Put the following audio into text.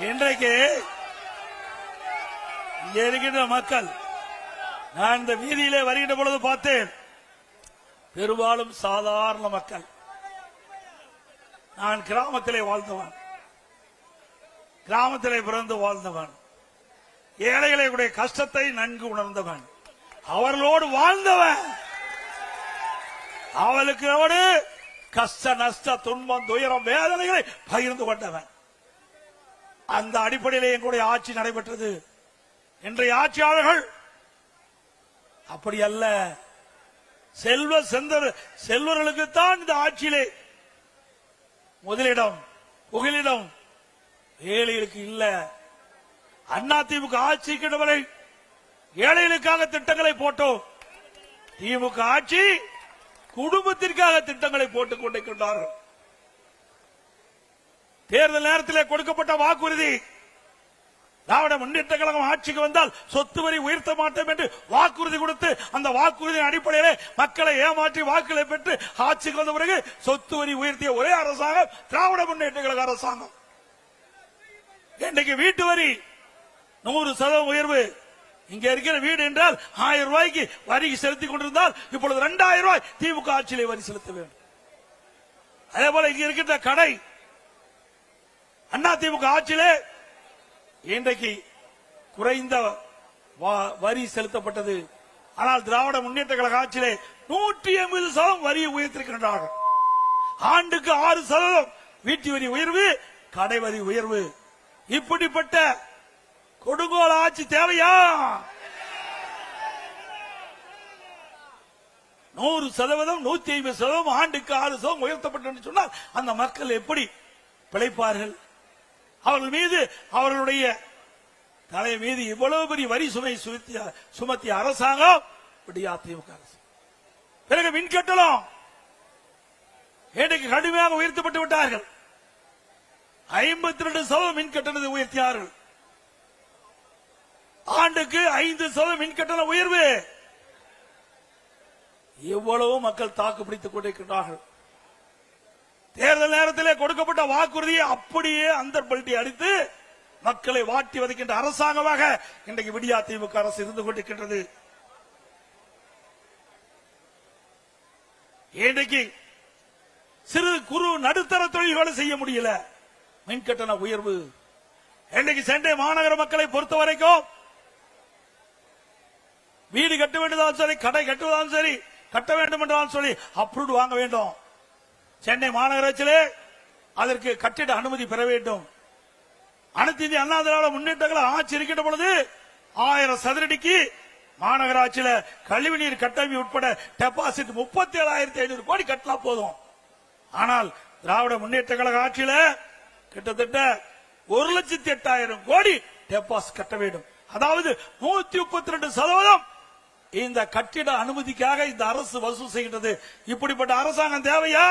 இன்றைக்கு இங்கே இருக்கின்ற மக்கள், நான் இந்த வீதியிலே வருகின்ற பொழுது பார்த்தேன், பெரும்பாலும் சாதாரண மக்கள். நான் கிராமத்திலே வாழ்ந்தவன், கிராமத்திலே பிறந்து வாழ்ந்தவன், ஏழைகளுடைய கஷ்டத்தை நன்கு உணர்ந்தவன், அவர்களோடு வாழ்ந்தவன், அவளுக்கு கஷ்ட நஷ்ட துன்பம் துயரம் வேதனைகளை பகிர்ந்து கொண்டவன். அந்த அடிப்படையிலே எங்களுடைய ஆட்சி நடைபெற்றது. இன்றைய ஆட்சியாளர்கள் அப்படி அல்ல. செல்வர்களுக்குத்தான் இந்த ஆட்சியிலே முதலிடம் புகலிடம், ஏழைகளுக்கு இல்ல. அதிமுக ஆட்சிக்கு வரை ஏழைகளுக்காக திட்டங்களை போட்டோம். திமுக ஆட்சி குடும்பத்திற்காக திட்டங்களை போட்டுக் கொண்டிருக்கின்றார்கள். தேர்தல் நேரத்தில் கொடுக்கப்பட்ட வாக்குறுதி, திராவிட முன்னேற்ற கழகம் ஆட்சிக்கு வந்தால் சொத்து வரி உயர்த்த மாட்டோம் என்று வாக்குறுதி கொடுத்து, அந்த வாக்குறுதியின் அடிப்படையில் மக்களை ஏமாற்றி வாக்குகளை பெற்று ஆட்சிக்கு வந்த பிறகு சொத்து வரி உயர்த்திய ஒரே அரசாங்கம் திராவிட முன்னேற்ற கழக அரசாங்கம். இன்றைக்கு வீட்டு வரி 100% உயர்வு. இங்க இருக்கிற வீடு என்றால் 1000 ரூபாய்க்கு வரி செலுத்திக் கொண்டிருந்தால் இப்பொழுது 2000 ரூபாய் திமுக ஆட்சியிலே வரி செலுத்த வேண்டும். அதே போல இங்க இருக்கின்ற கடை அதிமுக ஆட்சியிலே இன்றைக்கு குறைந்த வரி செலுத்தப்பட்டது. ஆனால் திராவிட முன்னேற்ற கழக ஆட்சியிலே 180% வரியை உயர்த்திருக்கின்றார்கள். ஆண்டுக்கு 6% வீட்டு வரி உயர்வு, கடை வரி உயர்வு. இப்படிப்பட்ட கொடுங்கோல ஆட்சி தேவையா? 100%, 150%, ஆண்டுக்கு 6% உயர்த்தப்பட்டு சொன்னால் அந்த மக்கள் எப்படி பிழைப்பார்கள்? அவர்கள் மீது, அவர்களுடைய தலை மீது இவ்வளவு பெரிய வரி சுமை சுமத்திய அரசாங்கம் அதிமுக அரசு. பிறகு மின்கட்டணம் இன்றைக்கு கடுமையாக உயர்த்தப்பட்டு விட்டார்கள். 52% மின்கட்டணத்தை உயர்த்தினார்கள். ஆண்டுக்கு 5% மின்கட்டண உயர்வு. எவ்வளவு மக்கள் தாக்கு பிடித்துக் கொண்டிருக்கிறார்கள். தேர்தல் நேரத்தில் கொடுக்கப்பட்ட வாக்குறுதியை அப்படியே அந்தர்பல்ட்டி அடித்து மக்களை வாட்டி வதைக்கின்ற அரசாங்கமாக இன்றைக்கு அதிமுக அரசு இருந்து கொண்டிருக்கின்றது. இன்றைக்கு சிறு குறு நடுத்தர தொழில்களை செய்ய முடியல. மின்கட்டண உயர்வு. இன்றைக்கு சென்னை மாநகர மக்களை பொறுத்த வரைக்கும் வீடு கட்ட வேண்டியதாலும் சரி, கடை கட்டுவதாலும் சரி, கட்ட வேண்டும் என்றாலும் சொல்லி அப்ரூவ் வாங்க வேண்டும். சென்னை மாநகராட்சியிலே அதற்கு கட்டிட அனுமதி பெற வேண்டும். அனைத்து இந்திய அண்ணா திராவிட முன்னேற்ற கழகம் ஆட்சி இருக்கின்ற பொழுது 1000 சதுரடிக்கு மாநகராட்சியில கழிவுநீர் கட்டமைப்பு உட்பட டெபாசிட் 37,500 கோடி கட்டலா போதும். ஆனால் திராவிட முன்னேற்ற கழக ஆட்சியில கிட்டத்தட்ட 1,08,000 கோடி டெபாசிட் கட்ட வேண்டும். அதாவது 132% இந்த கட்டிட அனுமதிக்காக இந்த அரசு வசூல் செய்கின்றது. இப்படிப்பட்ட அரசாங்கம் தேவையா?